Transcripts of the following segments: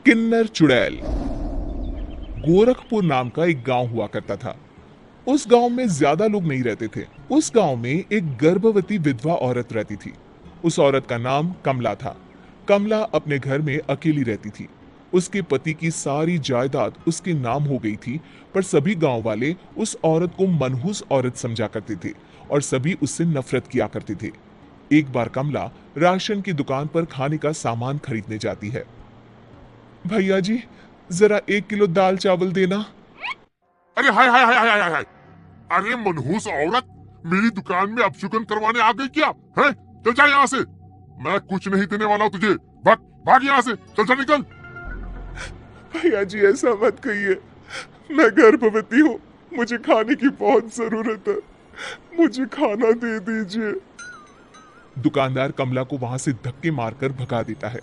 किन्नर चुड़ैल। गोरखपुर नाम का एक गांव हुआ करता था। उस गांव में ज्यादा लोग नहीं रहते थे। उस गांव में एक गर्भवती विधवा औरत रहती थी। उस औरत का नाम कमला था। कमला अपने घर में अकेली रहती थी। उसके पति की सारी जायदाद उसके नाम हो गई थी, पर सभी गांव वाले उस औरत को मनहूस औरत समझा करते थे और सभी उससे नफरत किया करते थे। एक बार कमला राशन की दुकान पर खाने का सामान खरीदने जाती है। भैया जी, जरा 1 किलो दाल चावल देना। अरे हाय हाय हाय हाय हाय हाय। अरे मनहूस औरत, मेरी दुकान में अपशुगन करवाने आ गई क्या है? चल जा यहाँ से, मैं कुछ नहीं देने वाला हूँ तुझे। भाग भाग यहाँ से, चल चल निकल। भैया जी, ऐसा मत कहिए, मैं गर्भवती हूँ, मुझे खाने की बहुत जरूरत है, मुझे खाना दे दीजिए। दुकानदार कमला को वहां से धक्के मारकर भगा देता है।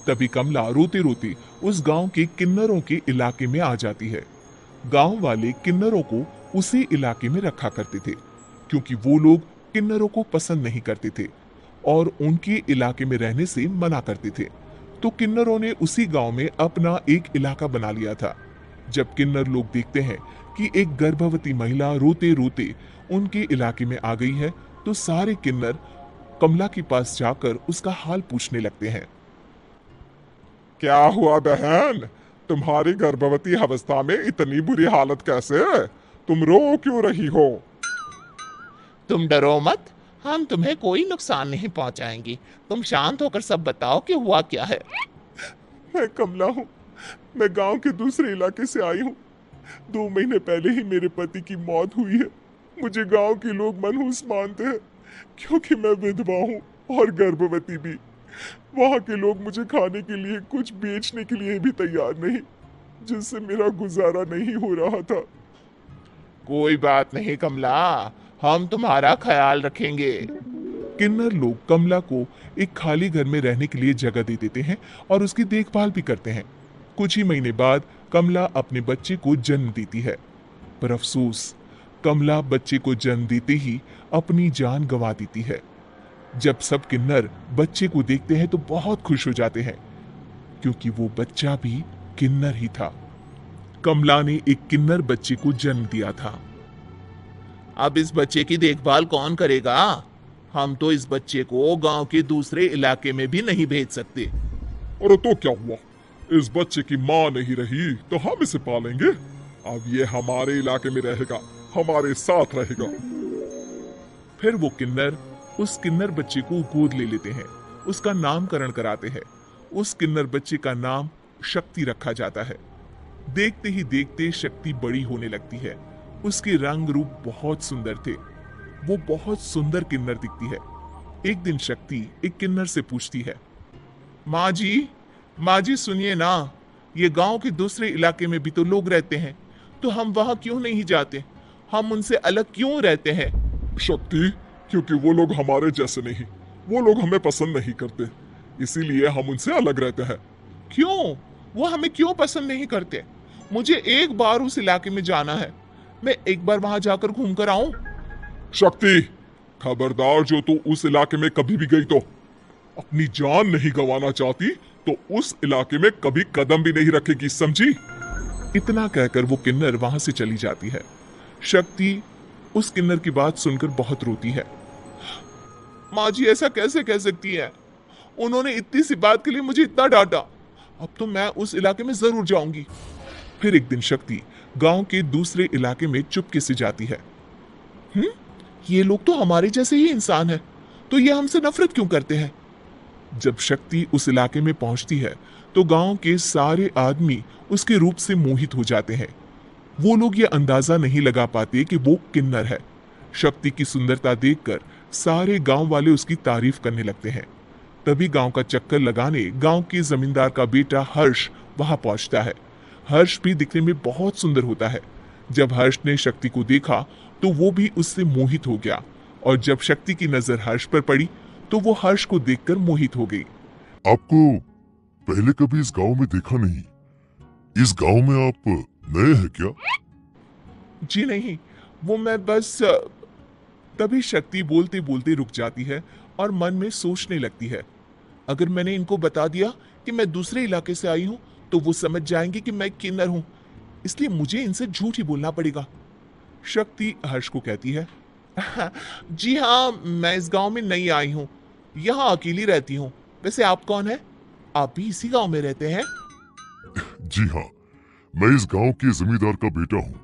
तभी कमला रोते रोते उस गांव के किन्नरों के इलाके में आ जाती है। गांव वाले किन्नरों को उसी इलाके में रखा करते थे, क्योंकि वो लोग किन्नरों को पसंद नहीं करते थे और उनके इलाके में रहने से मना करते थे। तो किन्नरों ने उसी गांव में अपना एक इलाका बना लिया था। जब किन्नर लोग देखते हैं कि एक गर्भवती महिला रोते रोते उनके इलाके में आ गई है, तो सारे किन्नर कमला के पास जाकर उसका हाल पूछने लगते हैं। क्या हुआ बहन, तुम्हारी गर्भवती अवस्था में इतनी बुरी हालत कैसे है? तुम रो क्यों रही हो? तुम डरो मत, हम तुम्हें कोई नुकसान नहीं पहुंचाएंगे। तुम शांत होकर सब बताओ कि हुआ क्या है। मैं कमला हूँ, मैं गांव के दूसरे इलाके से आई हूँ। 2 महीने पहले ही मेरे पति की मौत हुई है। मुझे गांव के लोग मनहूस मानते हैं, क्योंकि मैं विधवा हूँ और गर्भवती भी। वहां के लोग मुझे खाने के लिए कुछ बेचने के लिए भी तैयार नहीं, जिससे मेरा गुजारा नहीं हो रहा था। कोई बात नहीं कमला, हम तुम्हारा ख्याल रखेंगे। किन्नर लोग कमला को एक खाली घर में रहने के लिए जगह दे देते हैं और उसकी देखभाल भी करते हैं। कुछ ही महीने बाद कमला अपने बच्चे को जन्म देती है, पर अफसोस, कमला बच्चे को जन्म देते ही अपनी जान गंवा देती है। जब सब किन्नर बच्चे को देखते हैं तो बहुत खुश हो जाते हैं, क्योंकि वो बच्चा भी किन्नर ही था। कमला ने एक किन्नर बच्चे को जन्म दिया था। अब इस बच्चे की देखभाल कौन करेगा? हम तो इस बच्चे को गांव के दूसरे इलाके में भी नहीं भेज सकते। अरे तो क्या हुआ, इस बच्चे की माँ नहीं रही तो हम इसे पालेंगे। अब ये हमारे इलाके में रहेगा, हमारे साथ रहेगा। फिर वो किन्नर उस किन्नर बच्चे को गोद ले लेते हैं, उसका नामकरण कराते हैं। उस किन्नर बच्चे का नाम शक्ति रखा जाता है। देखते ही देखते शक्ति बड़ी होने लगती है। उसके रंग रूप बहुत सुंदर थे। वो बहुत सुंदर किन्नर दिखती है। एक दिन शक्ति एक किन्नर से पूछती है, माँ जी सुनिए ना, ये गांव के दूसरे इलाके में भी तो लोग रहते हैं, तो हम वहां क्यों नहीं जाते? हम उनसे अलग क्यों रहते हैं? शक्ति, क्योंकि वो लोग हमारे जैसे नहीं, वो लोग हमें पसंद नहीं करते, इसीलिए हम उनसे अलग रहते हैं। क्यों? वो हमें क्यों पसंद नहीं करते? मुझे एक बार उस इलाके में जाना है, मैं एक बार वहां जाकर घूम कर आऊं। शक्ति, खबरदार, जो तू उस इलाके में कभी भी गई तो अपनी जान नहीं गंवाना चाहती तो उस इलाके में कभी कदम भी नहीं रखेगी, समझी? इतना कहकर वो किन्नर वहां से चली जाती है। शक्ति उस किन्नर की बात सुनकर बहुत रोती है। माँ जी, ऐसा कैसे कह सकती है? उन्होंने इतनी सी बात के लिए मुझे इतना डांटा। अब तो मैं उस इलाके में जरूर जाऊंगी। फिर एक दिन शक्ति गांव के दूसरे इलाके में चुपके से जाती है। ये लोग तो हमारे जैसे ही इंसान हैं, तो ये हमसे नफरत क्यों करते हैं? जब शक्ति उस इलाके में पहुंचती है तो गांव के सारे आदमी उसके रूप से मोहित हो जाते हैं। वो लोग ये अंदाजा नहीं लगा पाते कि वो किन्नर है। शक्ति की सुंदरता देखकर सारे गांव वाले उसकी तारीफ करने लगते हैं। तभी गांव का चक्कर लगाने गांव के जमींदार का बेटा हर्ष वहां पहुंचता है। हर्ष भी दिखने में बहुत सुंदर होता है। जब हर्ष ने शक्ति को देखा तो वो भी उससे मोहित हो गया, और जब शक्ति की नजर हर्ष पर पड़ी तो वो हर्ष को देखकर मोहित हो गई। आपको पहले कभी इस गांव में देखा नहीं। इस गांव में आप नए हैं क्या? जी नहीं, वो मैं बस। तभी शक्ति बोलते बोलते रुक जाती है और मन में सोचने लगती है, अगर मैंने इनको बता दिया कि मैं दूसरे इलाके से आई हूं तो वो समझ जाएंगे कि मैं किन्नर हूं, इसलिए मुझे इनसे झूठ ही बोलना पड़ेगा। शक्ति हर्ष को कहती है, जी हाँ, मैं इस गांव में नई आई हूँ, यहाँ अकेली रहती हूँ। वैसे आप कौन है? आप भी इसी गांव में रहते हैं? जी हाँ, मैं इस गांव के जमींदार का बेटा हूँ।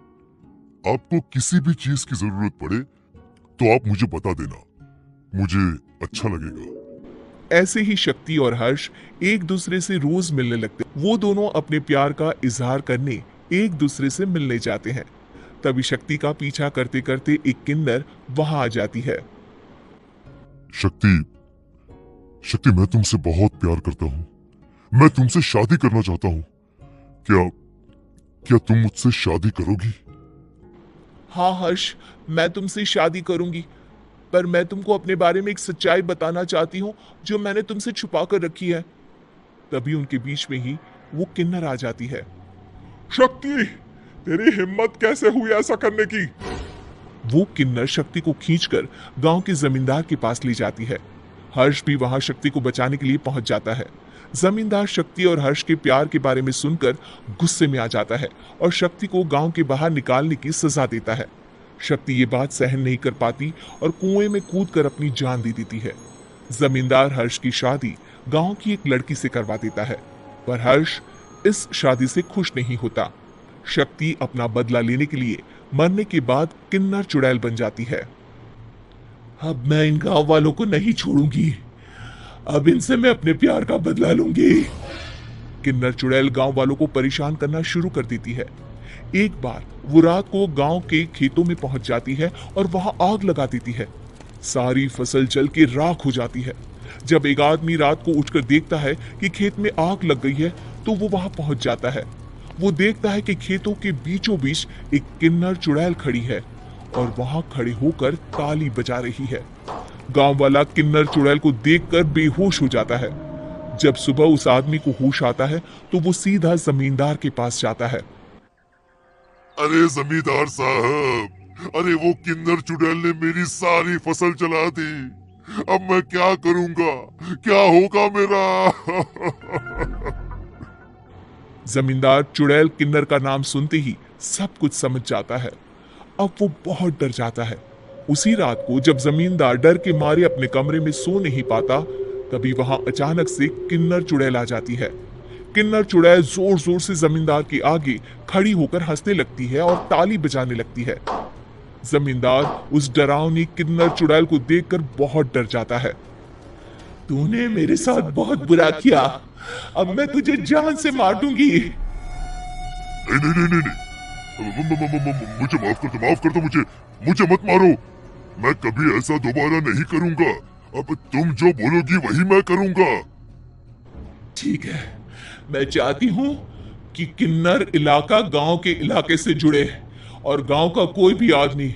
आपको किसी भी चीज की जरूरत पड़े तो आप मुझे बता देना, मुझे अच्छा लगेगा। ऐसे ही शक्ति और हर्ष एक दूसरे से रोज मिलने लगते। वो दोनों अपने प्यार का इजहार करने एक दूसरे से मिलने जाते हैं। तभी शक्ति का पीछा करते करते एक किन्नर वहां आ जाती है। शक्ति, शक्ति, मैं तुमसे बहुत प्यार करता हूँ। मैं तुमसे शादी करना चाहता हूँ। क्या क्या तुम मुझसे शादी करोगी? हाँ हर्ष, मैं तुमसे शादी करूंगी, पर मैं तुमको अपने बारे में एक सच्चाई बताना चाहती हूँ जो मैंने तुमसे छुपा कर रखी है। तभी उनके बीच में ही वो किन्नर आ जाती है। शक्ति, तेरी हिम्मत कैसे हुई ऐसा करने की? वो किन्नर शक्ति को खींचकर गांव के जमींदार के पास ले जाती है। हर्ष भी वहां शक्ति को बचाने के लिए पहुंच जाता है। जमींदार शक्ति और हर्ष के प्यार के बारे में सुनकर गुस्से में आ जाता है और शक्ति को गांव के बाहर निकालने की सजा देता है। शक्ति ये बात सहन नहीं कर पाती और कुएं में कूदकर अपनी जान दे देती है। जमींदार हर्ष की शादी गांव की एक लड़की से करवा देता है, पर हर्ष इस शादी से खुश नहीं होता। शक्ति अपना बदला लेने के लिए मरने के बाद किन्नर चुड़ैल बन जाती है। अब मैं इन गांव वालों को नहीं छोड़ूंगी, अब इनसे मैं अपने प्यार का बदला लूंगी। किन्नर चुड़ैल गांव वालों को परेशान करना शुरू कर देती है। एक बार वो रात को गांव के खेतों में पहुंच जाती है और वहां आग लगा देती है। सारी फसल जल के राख हो जाती है। जब एक आदमी रात को उठकर देखता है कि खेत में आग लग गई है तो वो वहां पहुंच जाता है। वो देखता है कि खेतों के बीचों बीच एक किन्नर चुड़ैल खड़ी है और वहां खड़े होकर ताली बजा रही है। गांव वाला किन्नर चुड़ैल को देखकर बेहोश हो जाता है। जब सुबह उस आदमी को होश आता है तो वो सीधा जमींदार के पास जाता है। अरे जमींदार साहब, अरे वो किन्नर चुड़ैल ने मेरी सारी फसल जला दी। अब मैं क्या करूंगा, क्या होगा मेरा? जमींदार चुड़ैल किन्नर का नाम सुनते ही सब कुछ समझ जाता है। अब वो बहुत डर जाता है। उसी रात को जब जमींदार डर के मारे अपने कमरे में सो नहीं पाता, तभी वहां अचानक से किन्नर चुड़ैल आ जाती है। किन्नर चुड़ैल जोर जोर से जमींदार के आगे खड़ी होकर हंसने लगती है और ताली बजाने लगती है। जमींदार उस डरावनी किन्नर चुड़ैल को देखकर बहुत डर जाता है। तूने मेरे साथ बहुत बुरा किया, अब मैं तुझे जान से मार दूंगी। नहीं नहीं नहीं नहीं, मुझे माफ कर दो, मुझे मत मारो। मैं कभी ऐसा दोबारा नहीं करूंगा। अब तुम जो बोलोगी वही मैं करूंगा। ठीक है, मैं चाहती हूँ कि किन्नर इलाका गांव के इलाके से जुड़े और गांव का कोई भी आदमी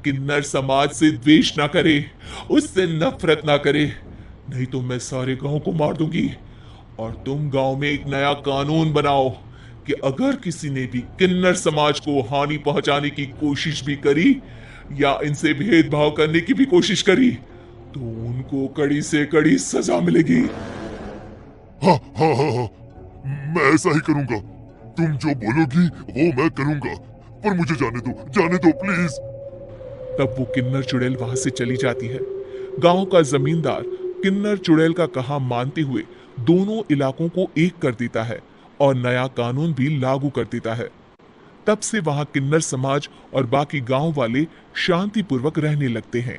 किन्नर समाज से द्वेष ना करे, उससे नफरत ना करे, नहीं तो मैं सारे गांव को मार दूंगी। और तुम गांव में एक नया कानून बनाओ कि अगर किसी ने भी किन्नर समाज को हानि पहुंचाने की कोशिश भी करी या इनसे भेदभाव करने की भी कोशिश करी तो उनको कड़ी से कड़ी सजा मिलेगी। हाँ हाँ हाँ हाँ, मैं ऐसा ही करूंगा। तुम जो बोलोगी वो मैं करूंगा, पर मुझे जाने दो प्लीज। तब वो किन्नर चुड़ैल वहां से चली जाती है। गांव का जमींदार किन्नर चुड़ैल का कहा मानते हुए दोनों इलाकों को एक कर देता है और नया कानून भी लागू कर देता है। तब से वहां किन्नर समाज और बाकी गांव वाले शांतिपूर्वक रहने लगते हैं।